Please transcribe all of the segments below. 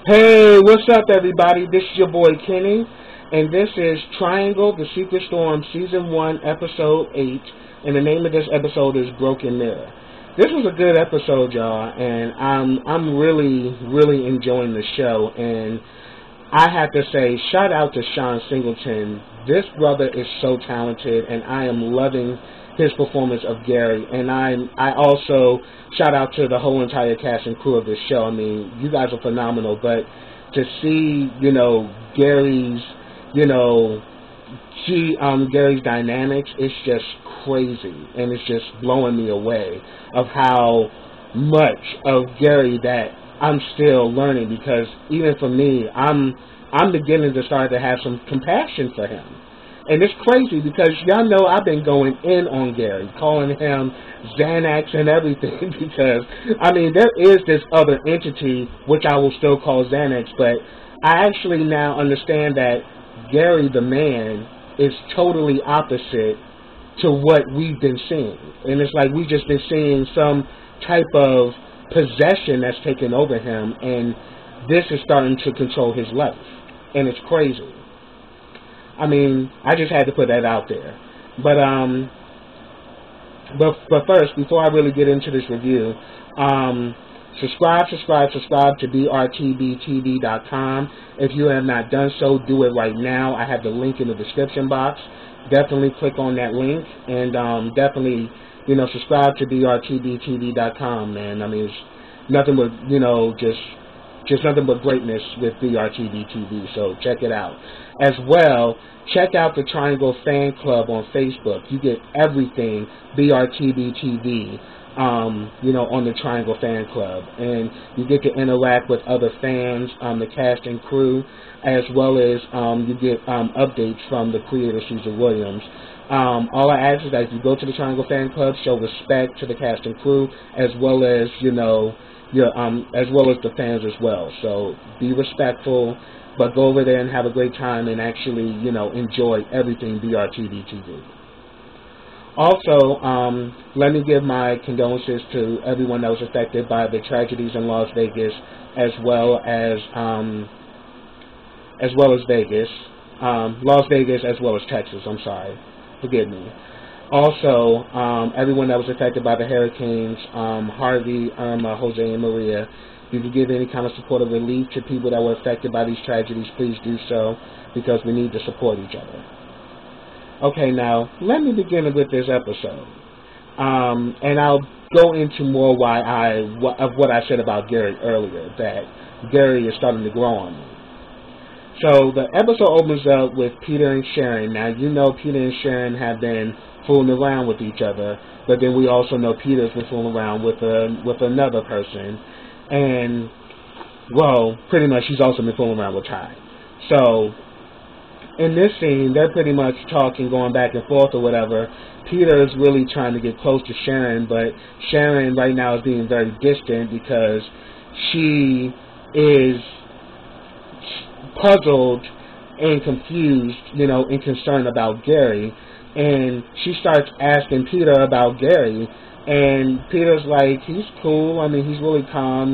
Hey, what's up, everybody? This is your boy Kenny, and this is Triangle: The Secret Storm, Season 1, Episode 8, and the name of this episode is Broken Mirror. This was a good episode, y'all, and I'm really enjoying the show, and I have to say, shout out to Sean Singleton. This brother is so talented, and I am loving his performance of Gary, and I also shout out to the whole entire cast and crew of this show. I mean, you guys are phenomenal, but to see, Gary's, Gary's dynamics, it's just crazy, and it's just blowing me away of how much of Gary that I'm still learning, because even for me, I'm beginning to start to have some compassion for him. And it's crazy because y'all know I've been going in on Gary, calling him Xanax and everything because, I mean, there is this other entity, which I will still call Xanax, but I actually now understand that Gary the man is totally opposite to what we've been seeing. And it's like we've just been seeing some type of possession that's taken over him, and this is starting to control his life. And it's crazy. I mean, I just had to put that out there. But first, before I really get into this review, subscribe to brtbtv.com. If you have not done so, do it right now. I have the link in the description box. Definitely click on that link, and definitely, subscribe to brtbtv.com, man. I mean, it's nothing but, just nothing but greatness with BRTV TV, so check it out. As well, check out the Triangle Fan Club on Facebook. You get everything BRTV TV, on the Triangle Fan Club. And you get to interact with other fans, the cast and crew, as well as you get updates from the creator, Caesar Williams. All I ask is that if you go to the Triangle Fan Club, show respect to the cast and crew, as well as, as well as the fans as well. So be respectful, but go over there and have a great time and actually, enjoy everything BRTV TV. Also, let me give my condolences to everyone that was affected by the tragedies in Las Vegas, as well as Vegas, Las Vegas, as well as Texas. I'm sorry, forgive me. Also, everyone that was affected by the hurricanes, Harvey, Irma, Jose, and Maria, if you can give any kind of support or relief to people that were affected by these tragedies, please do so, because we need to support each other. Okay, now, let me begin with this episode. And I'll go into more of what I said about Gary earlier, that Gary is starting to grow on me. So, the episode opens up with Peter and Sharon. Now, Peter and Sharon have been fooling around with each other, but then we also know Peter's been fooling around with another person, and, well, pretty much he's also been fooling around with Ty. So, in this scene, they're pretty much talking, going back and forth or whatever. Peter is really trying to get close to Sharon, but Sharon right now is being very distant because she is puzzled and confused, and concerned about Gary. And she starts asking Peter about Gary, and Peter's like, he's cool. I mean, he's really calm.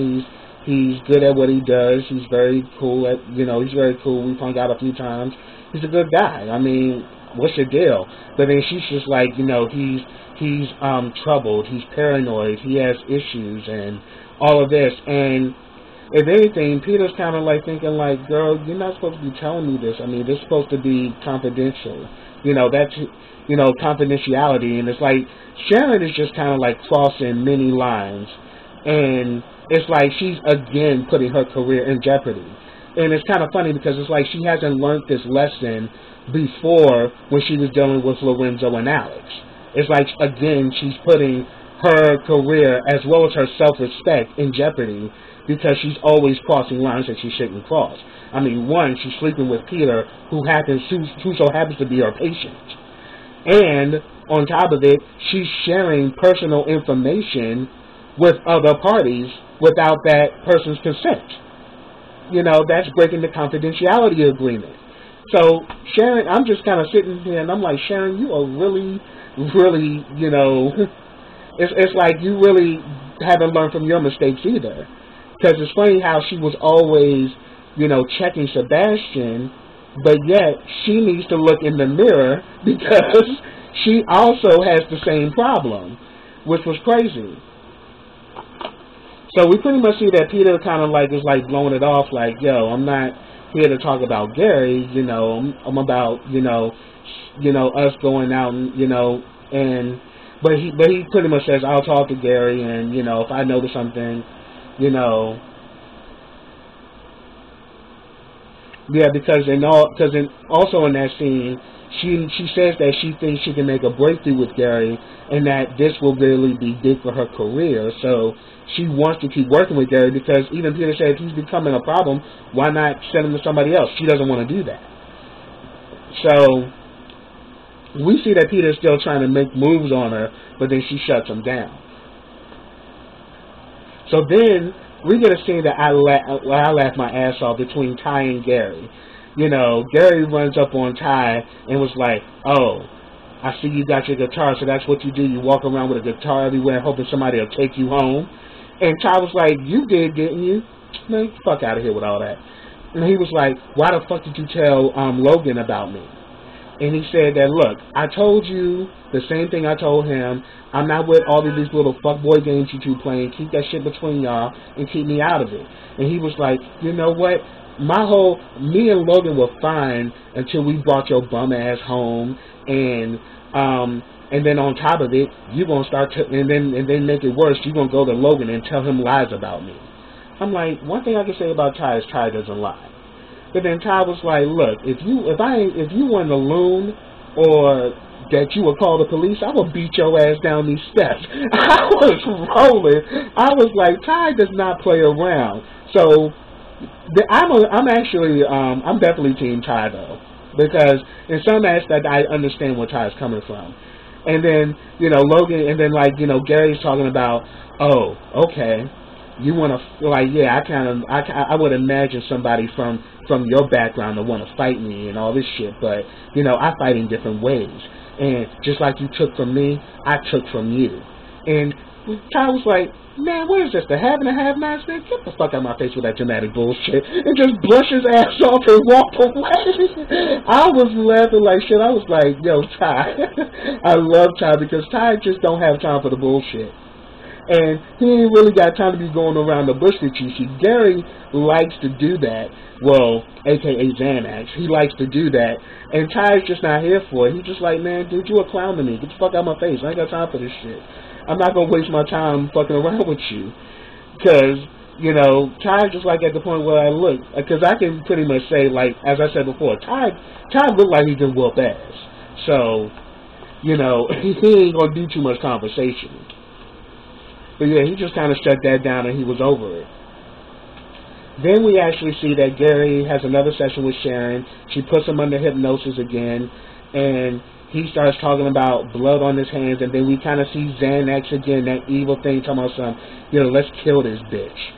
He's good at what he does. He's very cool he's very cool. We've hung out a few times. He's a good guy. I mean, what's your deal? But then she's just like, he's troubled. He's paranoid. He has issues and all of this. And if anything, Peter's kind of like thinking like, girl, you're not supposed to be telling me this. I mean, this is supposed to be confidential. That's, confidentiality. And it's like, Sharon is just kind of like crossing many lines. And it's like she's again putting her career in jeopardy. And it's kind of funny because it's like she hasn't learned this lesson before when she was dealing with Lorenzo and Alex. It's like, again, she's putting her career as well as her self-respect in jeopardy because she's always crossing lines that she shouldn't cross. I mean, one, she's sleeping with Peter, who so happens to be her patient. And on top of it, she's sharing personal information with other parties without that person's consent. That's breaking the confidentiality agreement. So, Sharon, I'm just kind of sitting here and I'm like, Sharon, you are really, it's like you really haven't learned from your mistakes either. Because it's funny how she was always checking Sebastian, but yet she needs to look in the mirror because she also has the same problem, which was crazy. So we pretty much see that Peter kind of is blowing it off, like, yo, I'm not here to talk about Gary, I'm about, us going out and but he pretty much says, I'll talk to Gary, and if I notice something, yeah, because also in that scene, she says that she thinks she can make a breakthrough with Gary, and that this will really be big for her career. So she wants to keep working with Gary, because even Peter said if he's becoming a problem, why not send him to somebody else? She doesn't want to do that. So we see that Peter's still trying to make moves on her, but then she shuts him down. So then we get a scene that I laughed my ass off between Ty and Gary. Gary runs up on Ty and was like, oh, I see you got your guitar, so that's what you do. You walk around with a guitar everywhere hoping somebody will take you home. And Ty was like, you did, didn't you? Man, get the fuck out of here with all that. And he was like, why the fuck did you tell Logan about me? And he said that, look, I told you the same thing I told him. I'm not with all of these little fuckboy games you two playing. Keep that shit between y'all and keep me out of it. And he was like, you know what? Me and Logan were fine until we brought your bum ass home, and then on top of it, you gonna start and then make it worse. You gonna go to Logan and tell him lies about me. I'm like, one thing I can say about Ty is Ty doesn't lie. But then Ty was like, look, if you weren't a loon or that you would call the police, I would beat your ass down these steps. I was rolling. I was like, Ty does not play around. So I'm definitely team Ty though, because in some aspect I understand where Ty's coming from. And then Logan, and then Gary's talking about, oh, okay, you want to yeah, I would imagine somebody from your background to want to fight me and all this shit, but I fight in different ways, and just like you took from me, I took from you. And Ty was like, man, what is this, the have and the have-nots? Man, get the fuck out of my face with that dramatic bullshit, and just brush his ass off and walk away. I was laughing like shit. I was like, yo, Ty. I love Ty, because Ty just don't have time for the bullshit. And he ain't really got time to be going around the bush with you. See, Gary likes to do that. Well, a.k.a. Xanax. He likes to do that. And Ty's just not here for it. He's just like, man, dude, you a clown to me. Get the fuck out of my face. I ain't got time for this shit. I'm not going to waste my time fucking around with you. Because, Ty's just like at the point where I look. Because I can pretty much say, like, as I said before, Ty look like he can whoop ass. So, he ain't going to do too much conversation. But yeah, he just kind of shut that down and he was over it. Then we actually see that Gary has another session with Sharon. She puts him under hypnosis again, and he starts talking about blood on his hands, and then we kind of see Xanax again, that evil thing, talking about let's kill this bitch.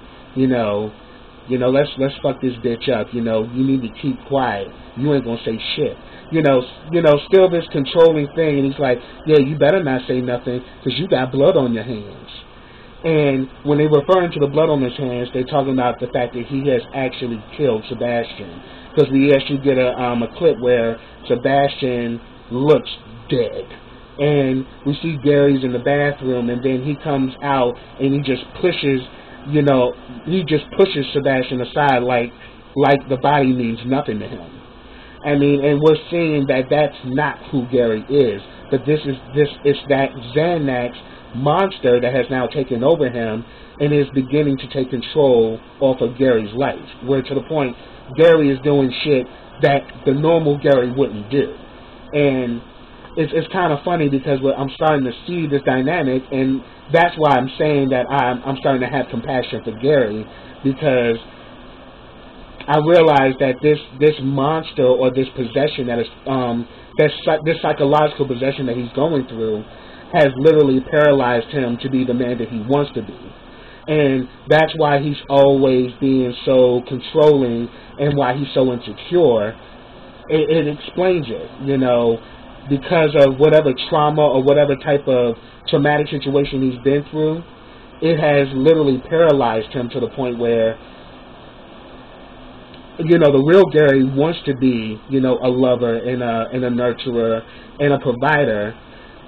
Let's fuck this bitch up. You need to keep quiet. You ain't gonna say shit. Still this controlling thing, and he's like, yeah, you better not say nothing, because you got blood on your hands. And when they're referring to the blood on his hands, they're talking about the fact that he has actually killed Sebastian. Because we actually get a clip where Sebastian looks dead. And we see Gary's in the bathroom, and then he comes out and he just pushes Sebastian aside like the body means nothing to him. I mean, and we're seeing that that's not who Gary is. But it's that Xanax monster that has now taken over him and is beginning to take control off of Gary's life, where to the point Gary is doing shit that the normal Gary wouldn't do. And it's kind of funny, because I'm starting to see this dynamic, and that's why I'm saying that I'm starting to have compassion for Gary, because I realize that this monster, or this possession that is this psychological possession that he's going through, has literally paralyzed him to be the man that he wants to be. And that's why he's always being so controlling, and why he's so insecure. It explains it, because of whatever trauma or whatever type of traumatic situation he's been through. It has literally paralyzed him to the point where you know, the real Gary wants to be, you know, a lover and a nurturer and a provider,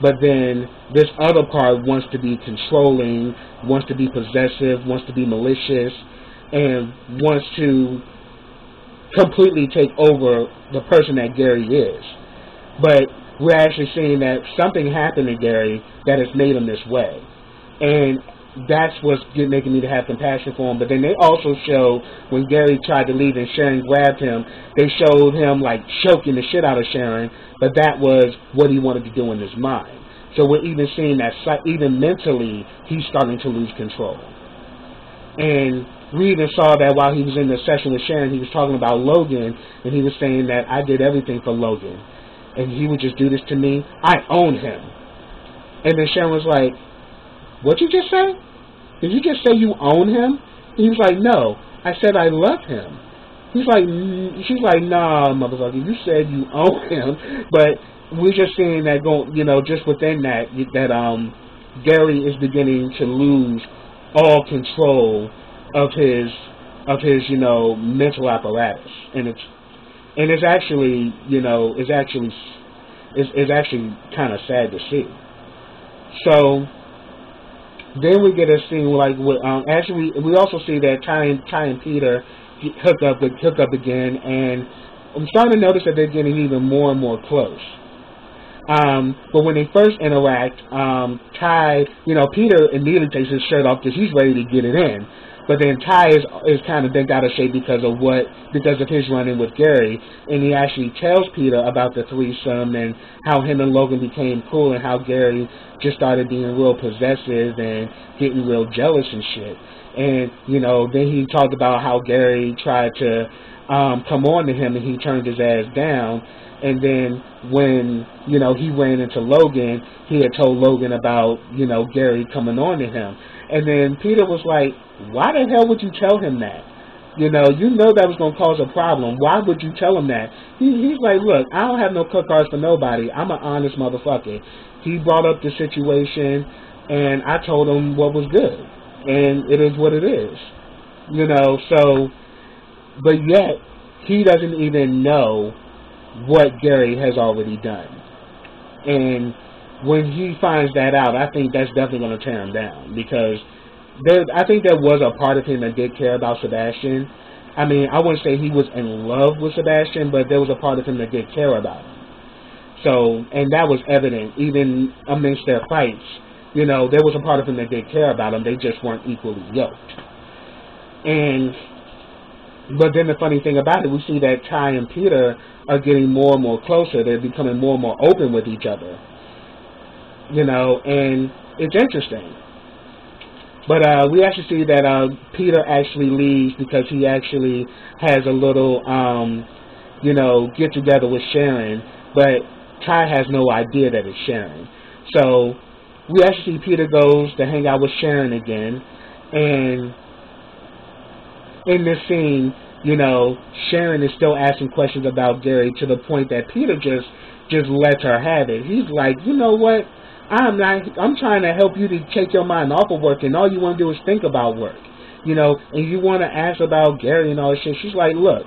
but then this other part wants to be controlling, wants to be possessive, wants to be malicious, and wants to completely take over the person that Gary is. But we're actually seeing that something happened to Gary that has made him this way. And that's what's making me to have compassion for him. But then they also show when Gary tried to leave and Sharon grabbed him, they showed him like choking the shit out of Sharon, but that was what he wanted to do in his mind. So we're even seeing that even mentally he's starting to lose control. And we even saw that while he was in the session with Sharon, he was talking about Logan, and he was saying that I did everything for Logan, and he would just do this to me. I own him. And then Sharon was like, "What'd you just say? Did you just say you own him?" He was like, "No, I said I love him." She's like, "Nah, motherfucker, you said you own him." But we're just seeing that going, you know, just within that Gary is beginning to lose all control of his you know, mental apparatus, and it's actually, you know, it's actually kind of sad to see. So then we get a scene like with, actually we also see that Ty and Peter hook up again, and I'm starting to notice that they're getting even more and more close. But when they first interact, Ty, you know, Peter immediately takes his shirt off because he's ready to get it in. But then Ty is kind of bent out of shape because of his run-in with Gary, and he actually tells Peter about the threesome and how him and Logan became cool, and how Gary just started being real possessive and getting real jealous and shit. And you know, then he talked about how Gary tried to come on to him, and he turned his ass down. And then when, you know, he ran into Logan, he had told Logan about, you know, Gary coming on to him. And then Peter was like, "Why the hell would you tell him that? You know that was going to cause a problem. Why would you tell him that?" He's like, "Look, I don't have no cut cards for nobody. I'm an honest motherfucker." He brought up the situation, and I told him what was good. And it is what it is. You know, so, but yet, he doesn't even know what Gary has already done. And when he finds that out, I think that's definitely going to tear him down, because I think there was a part of him that did care about Sebastian. I mean, I wouldn't say he was in love with Sebastian, but there was a part of him that did care about him. So, and that was evident even amidst their fights. You know, there was a part of him that did care about him. They just weren't equally yoked. But then the funny thing about it, we see that Ty and Peter are getting more and more closer. They're becoming more and more open with each other. You know, and it's interesting. But we actually see that Peter actually leaves because he actually has a little, you know, get together with Sharon. But Ty has no idea that it's Sharon. So we actually see Peter goes to hang out with Sharon again. And in this scene, you know, Sharon is still asking questions about Gary to the point that Peter just lets her have it. He's like, "You know what? I'm trying to help you to take your mind off of work, and all you want to do is think about work. You know, and you want to ask about Gary and all this shit." She's like, "Look,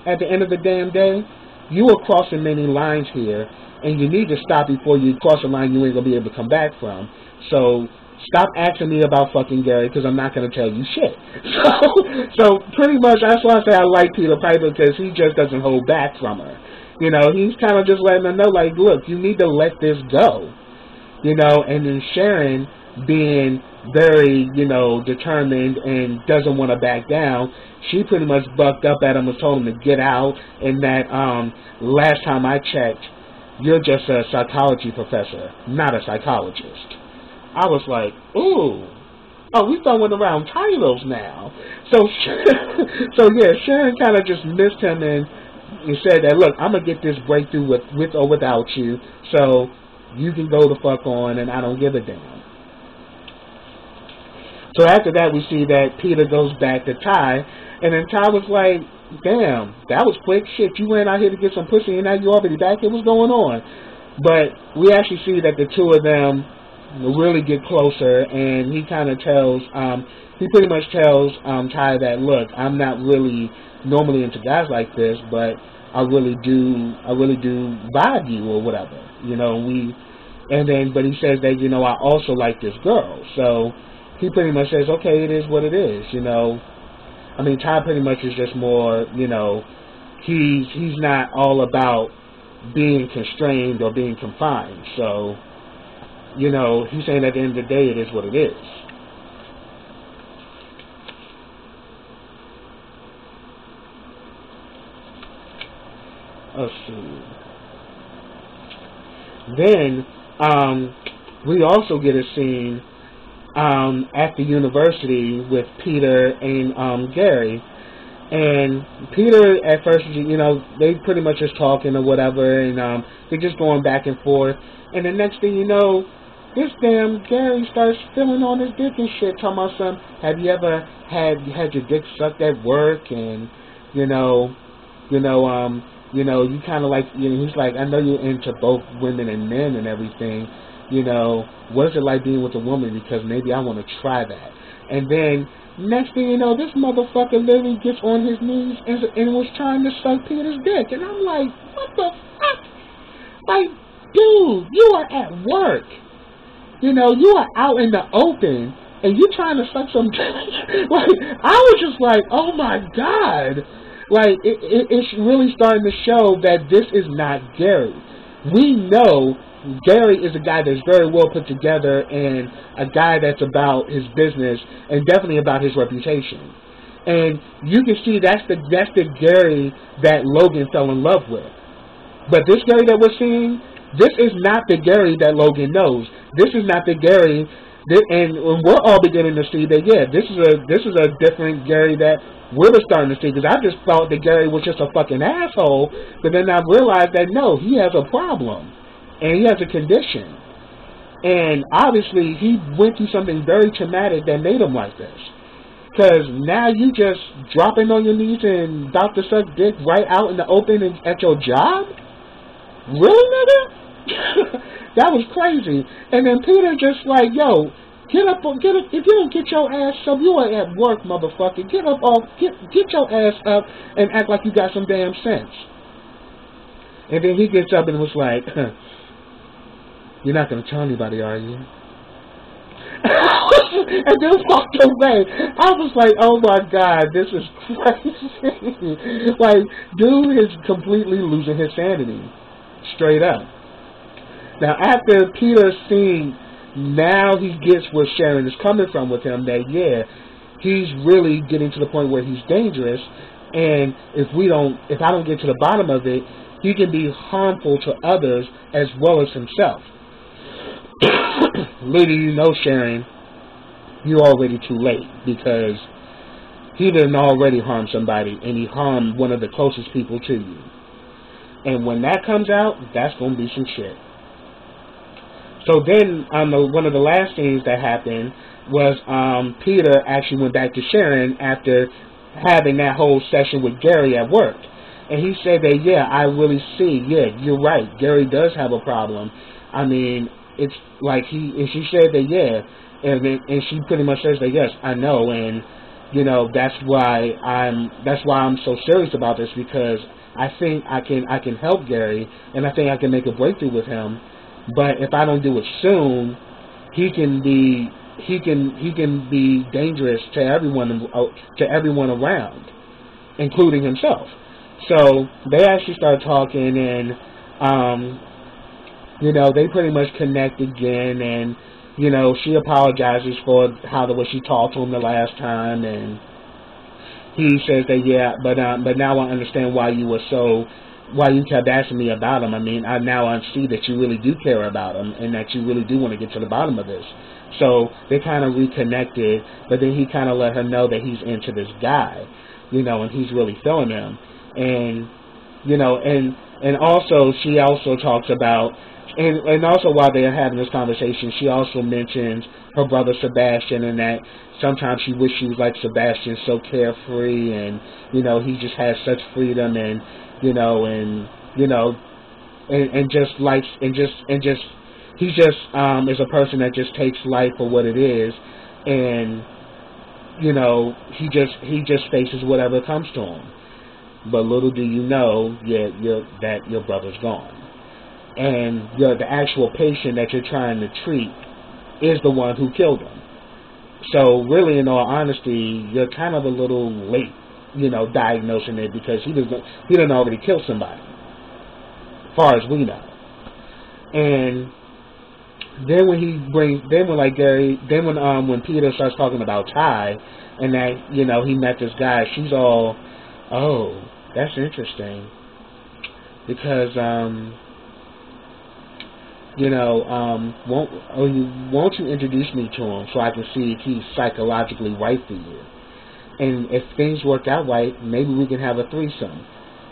at the end of the damn day, you are crossing many lines here, and you need to stop before you cross a line you ain't going to be able to come back from. So stop asking me about fucking Gary, because I'm not going to tell you shit." So pretty much that's why I say I like Peter Piper, because he just doesn't hold back from her. You know, he's kind of just letting her know, like, look, you need to let this go. You know, and then Sharon, being very, you know, determined and doesn't want to back down, she pretty much bucked up at him and told him to get out, and that last time I checked, you're just a psychology professor, not a psychologist. I was like, ooh, oh, we throwing around titles now. So, yeah, Sharon kind of just missed him and said that, look, I'm going to get this breakthrough with or without you, so you can go the fuck on, and I don't give a damn. So after that, we see that Peter goes back to Ty, and then Ty was like, damn, that was quick. Shit, you went out here to get some pussy, and now you already back here. What's going on? But we actually see that the two of them really get closer, and he kind of tells, he pretty much tells Ty that, look, I'm not really normally into guys like this, but I really do vibe you or whatever, but he says that, I also like this girl, so he pretty much says, okay, it is what it is, I mean, Ty pretty much is just more, he's not all about being constrained or being confined, so, he's saying at the end of the day, it is what it is. Let's see. Then, we also get a scene at the university with Peter and Gary. And Peter, at first, they pretty much just talking or whatever, and they're just going back and forth. And the next thing you know, this damn Gary starts feeling on his dick and shit, talking about some, have you ever had your dick sucked at work? And, you kind of like, he's like, I know you're into both women and men and everything. What is it like being with a woman? Because maybe I want to try that. And then, next thing you know, this motherfucker literally gets on his knees and was trying to suck Peter's dick. And I'm like, what the fuck? Like, dude, you are at work. You are out in the open, and you trying to suck some dick. Like, I was just like, oh my God. Like, it's really starting to show that this is not Gary. We know Gary is a guy that's very well put together and a guy that's about his business and definitely about his reputation. And you can see that's the Gary that Logan fell in love with. But this Gary that we're seeing, this is not the Gary that Logan knows. This is not the Gary, and we're all beginning to see that, yeah, this is a different Gary that we're starting to see, because I just thought that Gary was just a fucking asshole, but then I realized that, no, he has a problem, and he has a condition. And obviously, he went through something very traumatic that made him like this. Because now you just dropping on your knees and about to suck dick right out in the open and at your job? Really, nigga? That was crazy. And then Peter just like, yo, get up, if you don't get your ass up, you are at work, motherfucker. Get your ass up and act like you got some damn sense. And then he gets up and was like, you're not going to tell anybody, are you? And then walked away. I was like, oh my God, this is crazy. Like, dude is completely losing his sanity. Straight up. Now, after Peter's scene, now he gets where Sharon is coming from with him, that, yeah, he's really getting to the point where he's dangerous, and if I don't get to the bottom of it, he can be harmful to others as well as himself. Little Sharon, you're already too late, because he didn't already harm somebody, and he harmed one of the closest people to you. And when that comes out, that's going to be some shit. So then, one of the last things that happened was Peter actually went back to Sharon after having that whole session with Gary at work. And he said that, yeah, I really see, yeah, you're right, Gary does have a problem. I mean, it's like and she said that, yeah, and she pretty much says that, yes, I know, and, that's why I'm so serious about this, because I think I can help Gary, and I think I can make a breakthrough with him. But if I don't do it soon, he can be dangerous to everyone around, including himself. So they actually start talking, and they pretty much connect again, and she apologizes for the way she talked to him the last time, and he says that, yeah, but now I understand why you kept asking me about him. I mean, now I see that you really do care about him, and that you really do want to get to the bottom of this. So they kind of reconnected, but then he kind of let her know that he's into this guy, and he's really feeling him. And, and also she also talks about, and also while they're having this conversation, she also mentions her brother Sebastian, and that sometimes she wishes she was like Sebastian, so carefree, and, he just has such freedom, and, and just likes, and just He just is a person that just takes life for what it is, and you know, he just faces whatever comes to him. But little do you know, that your brother's gone, and the actual patient that you're trying to treat is the one who killed him. So really, in all honesty, you're kind of a little late, you know, diagnosing it, because he didn't already kill somebody, as far as we know. And then when Peter starts talking about Ty, and that, you know, he met this guy, she's all, oh, that's interesting, because won't you introduce me to him so I can see if he's psychologically right for you, and if things work out right, maybe we can have a threesome.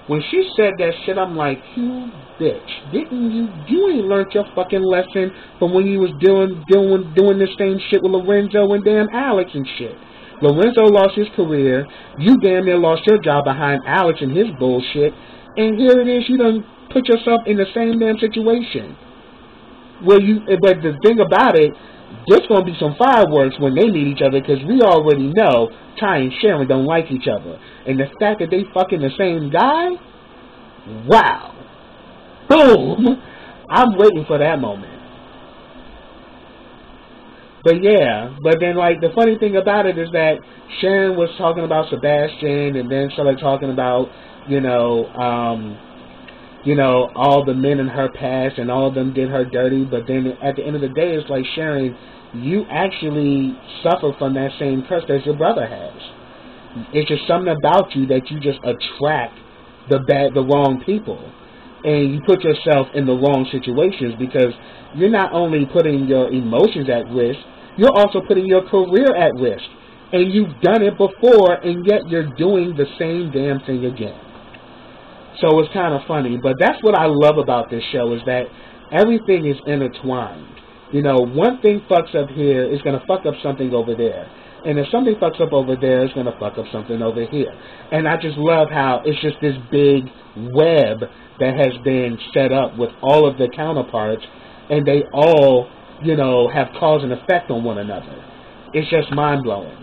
When she said that shit, I'm like, you bitch, you ain't learned your fucking lesson from when you was doing the same shit with Lorenzo and damn Alex and shit. Lorenzo lost his career, you damn near lost your job behind Alex and his bullshit, and here it is, you done put yourself in the same damn situation. But the thing about it, there's going to be some fireworks when they meet each other, because we already know Ty and Sharon don't like each other. And the fact that they fucking the same guy, wow. Boom. I'm waiting for that moment. But yeah, but then like the funny thing about it is that Sharon was talking about Sebastian, and then started talking about, all the men in her past, and all of them did her dirty. But then at the end of the day, it's like, Sharon, you actually suffer from that same curse that your brother has. It's just something about you that you just attract the wrong people, and you put yourself in the wrong situations, because you're not only putting your emotions at risk, you're also putting your career at risk. And you've done it before, and yet you're doing the same damn thing again. So it's kind of funny, but that's what I love about this show, is that everything is intertwined. One thing fucks up here is going to fuck up something over there. And if something fucks up over there, it's going to fuck up something over here. And I just love how it's just this big web that has been set up with all of the counterparts, and they all, have cause and effect on one another. It's just mind-blowing.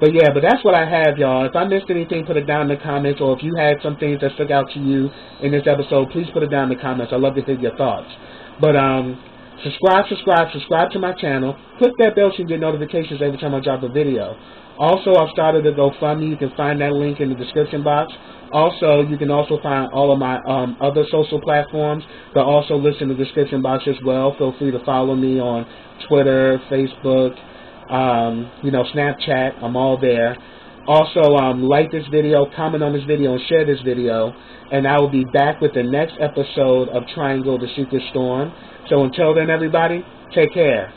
But yeah, that's what I have, y'all. If I missed anything, put it down in the comments, or if you had some things that stuck out to you in this episode, please put it down in the comments. I'd love to hear your thoughts. But subscribe to my channel. Click that bell so you get notifications every time I drop a video. Also, I've started a GoFundMe. You can find that link in the description box. Also, you can also find all of my other social platforms. They're also listed in the description box as well. Feel free to follow me on Twitter, Facebook, Snapchat. I'm all there. Also, like this video, comment on this video, and share this video. And I will be back with the next episode of Triangle: The Secret Storm. So until then, everybody, take care.